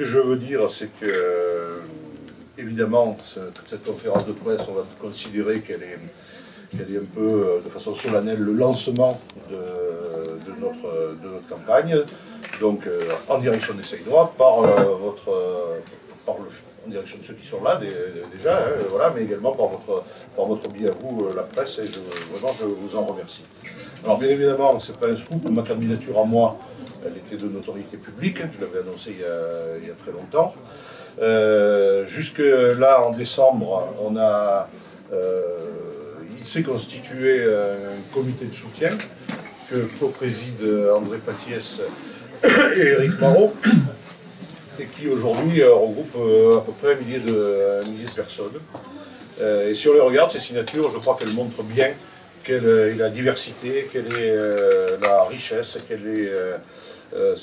que je veux dire, c'est que, évidemment, toute cette conférence de presse, on va considérer qu'elle est un peu, de façon solennelle, le lancement de notre campagne, donc en direction des Seynois, en direction de ceux qui sont là déjà, hein, voilà, mais également par votre biais à vous, la presse, et vraiment je vous en remercie. Alors bien évidemment, ce n'est pas un scoop, ma candidature à moi, elle était de notoriété publique, je l'avais annoncé il y a très longtemps. Jusque là, en décembre, il s'est constitué un comité de soutien que co-président André Patiès et Éric Marot, et qui aujourd'hui regroupe à peu près un millier de personnes. Et si on les regarde, ces signatures, je crois qu'elles montrent bien quelle est la diversité, quelle est la richesse, quel est le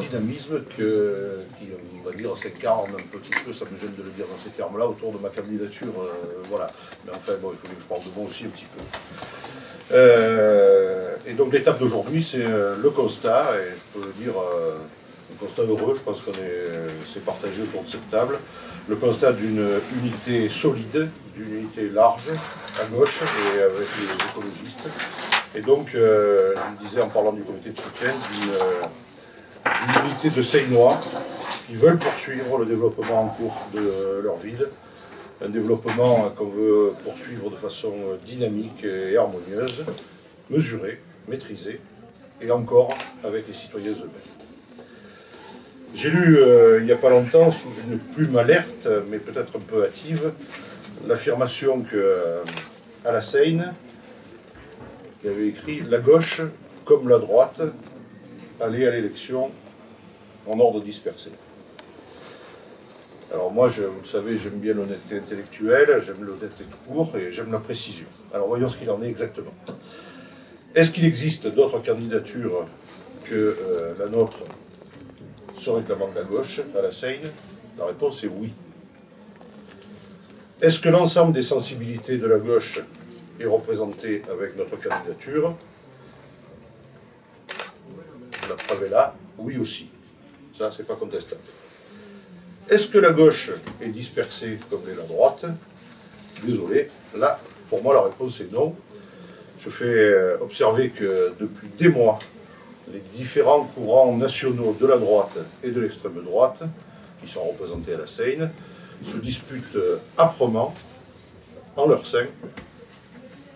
dynamisme qui, on va dire, s'incarne un petit peu, ça me gêne de le dire dans ces termes-là, autour de ma candidature, voilà. Mais enfin, bon, il faut que je parle de moi aussi un petit peu. Et donc l'étape d'aujourd'hui, c'est le constat, et je peux le dire, un constat heureux, je pense qu'on c'est partagé autour de cette table, le constat d'une unité solide, d'une unité large, à gauche, et avec les écologistes. Et donc, je le disais en parlant du comité de soutien, d'une unité de Seynois qui veulent poursuivre le développement en cours de leur ville. Un développement qu'on veut poursuivre de façon dynamique et harmonieuse, mesurée, maîtrisée, et encore avec les citoyens eux-mêmes. J'ai lu il n'y a pas longtemps, sous une plume alerte, mais peut-être un peu hâtive, l'affirmation qu'à la Seine, il avait écrit « La gauche, comme la droite, allait à l'élection en ordre dispersé ». Alors moi, vous le savez, j'aime bien l'honnêteté intellectuelle, j'aime l'honnêteté tout court et j'aime la précision. Alors voyons ce qu'il en est exactement. Est-ce qu'il existe d'autres candidatures que la nôtre se réclamant de la gauche à la Seine? La réponse est oui. Est-ce que l'ensemble des sensibilités de la gauche est représenté avec notre candidature? La preuve est là, oui aussi. Ça, c'est pas contestable. Est-ce que la gauche est dispersée comme l'est la droite? Désolé, là, pour moi, la réponse est non. Je fais observer que depuis des mois, les différents courants nationaux de la droite et de l'extrême droite, qui sont représentés à la Seine, se disputent âprement, en leur sein,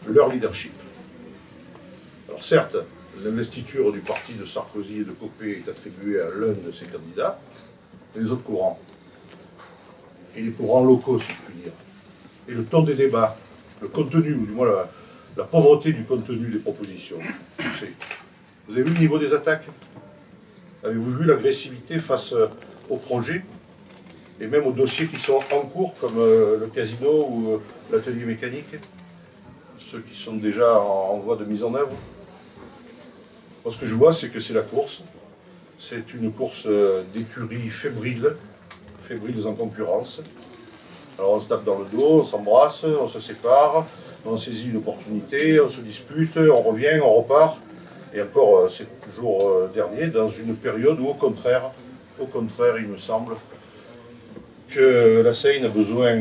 leur leadership. Alors certes, l'investiture du parti de Sarkozy et de Copé est attribuée à l'un de ces candidats, et les autres courants, et les courants locaux, si je puis dire, et le ton des débats, le contenu, ou du moins la pauvreté du contenu des propositions, tu sais. Vous avez vu le niveau des attaques? Avez-vous vu l'agressivité face aux projets et même aux dossiers qui sont en cours, comme le casino ou l'atelier mécanique, ceux qui sont déjà en voie de mise en œuvre? Moi, ce que je vois, c'est que c'est la course. C'est une course d'écuries fébriles en concurrence. Alors on se tape dans le dos, on s'embrasse, on se sépare, on saisit une opportunité, on se dispute, on revient, on repart. Et encore ces jours derniers, dans une période où, au contraire, il me semble que la Seine a besoin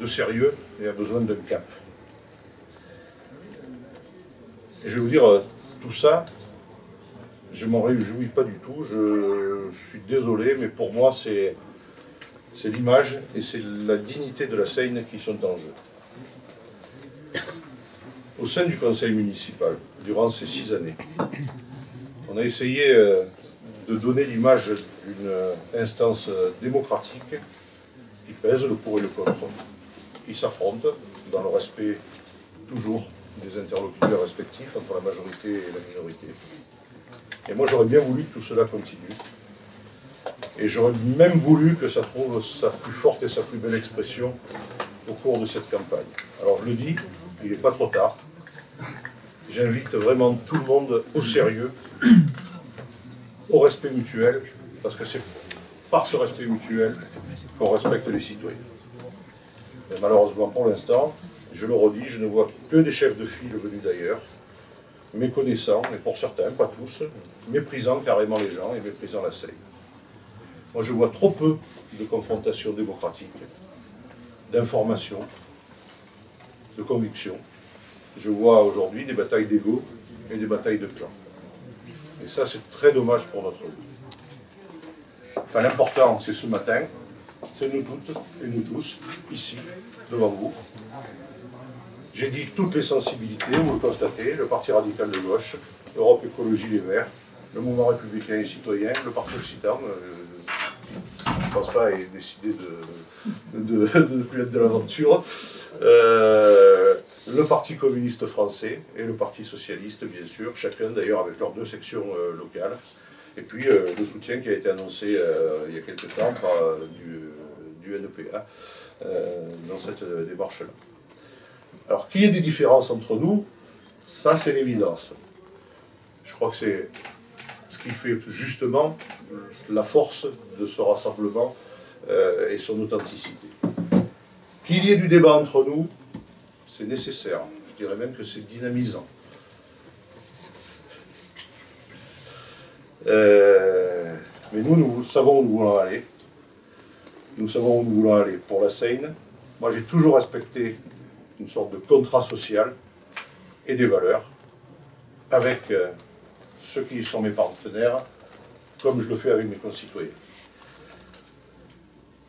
de sérieux et a besoin d'un cap. Et je vais vous dire, tout ça, je m'en réjouis pas du tout, je suis désolé, mais pour moi, c'est l'image et c'est la dignité de la Seine qui sont en jeu. Au sein du conseil municipal, durant ces 6 années, on a essayé de donner l'image d'une instance démocratique qui pèse le pour et le contre, qui s'affrontent dans le respect toujours des interlocuteurs respectifs entre la majorité et la minorité. Et moi j'aurais bien voulu que tout cela continue. Et j'aurais même voulu que ça trouve sa plus forte et sa plus belle expression au cours de cette campagne. Alors je le dis, il n'est pas trop tard. J'invite vraiment tout le monde au sérieux, au respect mutuel, parce que c'est par ce respect mutuel qu'on respecte les citoyens. Et malheureusement pour l'instant, je le redis, je ne vois que des chefs de file venus d'ailleurs, méconnaissants, et pour certains, pas tous, méprisant carrément les gens et méprisant la Seine. Moi, je vois trop peu de confrontations démocratiques, d'information, de conviction. Je vois aujourd'hui des batailles d'ego et des batailles de clans. Et ça, c'est très dommage pour notre vie. Enfin, l'important, c'est ce matin, c'est nous toutes et nous tous, ici, devant vous. J'ai dit toutes les sensibilités, vous le constatez, le Parti radical de gauche, Europe Écologie Les Verts, le Mouvement républicain et citoyen, le Parti occitan, je ne pense pas ait décidé de ne plus être de l'aventure, le Parti communiste français et le Parti socialiste, bien sûr, chacun d'ailleurs avec leurs 2 sections locales, et puis le soutien qui a été annoncé il y a quelque temps par du NPA dans cette démarche-là. Alors qu'il y ait des différences entre nous, ça c'est l'évidence. Je crois que c'est ce qui fait justement la force de ce rassemblement et son authenticité. Qu'il y ait du débat entre nous, c'est nécessaire. Je dirais même que c'est dynamisant. Mais nous savons où nous voulons aller. Nous savons où nous voulons aller pour la Seine. Moi, j'ai toujours respecté une sorte de contrat social et des valeurs avec ceux qui sont mes partenaires, comme je le fais avec mes concitoyens.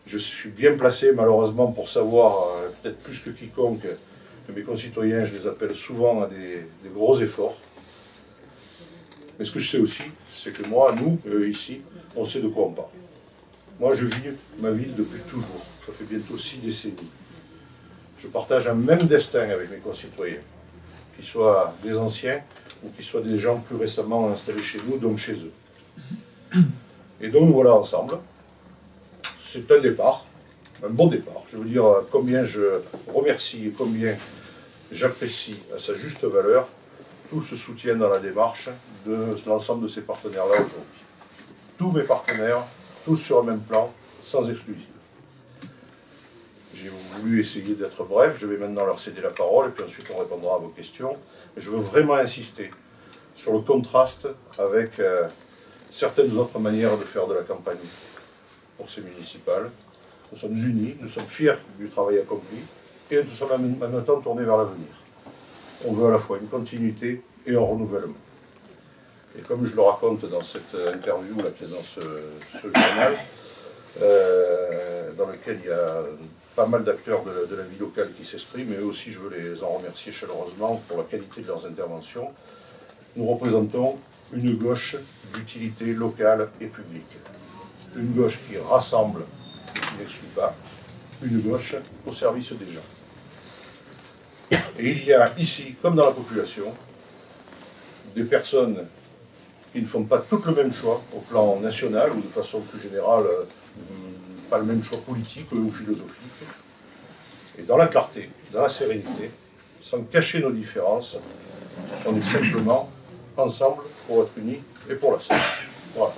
Je suis bien placé, malheureusement, pour savoir, peut-être plus que quiconque, que mes concitoyens, je les appelle souvent à des gros efforts. Mais ce que je sais aussi, c'est que moi, nous, ici, on sait de quoi on parle. Moi, je vis ma ville depuis toujours. Ça fait bientôt 6 décennies. Je partage un même destin avec mes concitoyens, qu'ils soient des anciens ou qu'ils soient des gens plus récemment installés chez nous, donc chez eux. Et donc, nous voilà ensemble. C'est un départ, un bon départ. Je veux dire combien je remercie et combien j'apprécie à sa juste valeur tout ce soutien dans la démarche de l'ensemble de ces partenaires-là aujourd'hui. Tous mes partenaires, tous sur le même plan, sans exclusive. J'ai voulu essayer d'être bref, je vais maintenant leur céder la parole et puis ensuite on répondra à vos questions. Mais je veux vraiment insister sur le contraste avec certaines autres manières de faire de la campagne pour ces municipales. Nous sommes unis, nous sommes fiers du travail accompli et nous sommes en même temps tournés vers l'avenir. On veut à la fois une continuité et un renouvellement. Et comme je le raconte dans cette interview, là, qui est dans ce journal, dans lequel il y a pas mal d'acteurs de la vie locale qui s'expriment, et eux aussi je veux les en remercier chaleureusement pour la qualité de leurs interventions, nous représentons une gauche d'utilité locale et publique. Une gauche qui rassemble et qui n'exclut pas, une gauche au service des gens. Et il y a ici, comme dans la population, des personnes qui ne font pas toutes le même choix au plan national ou de façon plus générale, pas le même choix politique ou philosophique. Et dans la clarté, dans la sérénité, sans cacher nos différences, on est simplement ensemble pour être unis et pour la Seine. Voilà.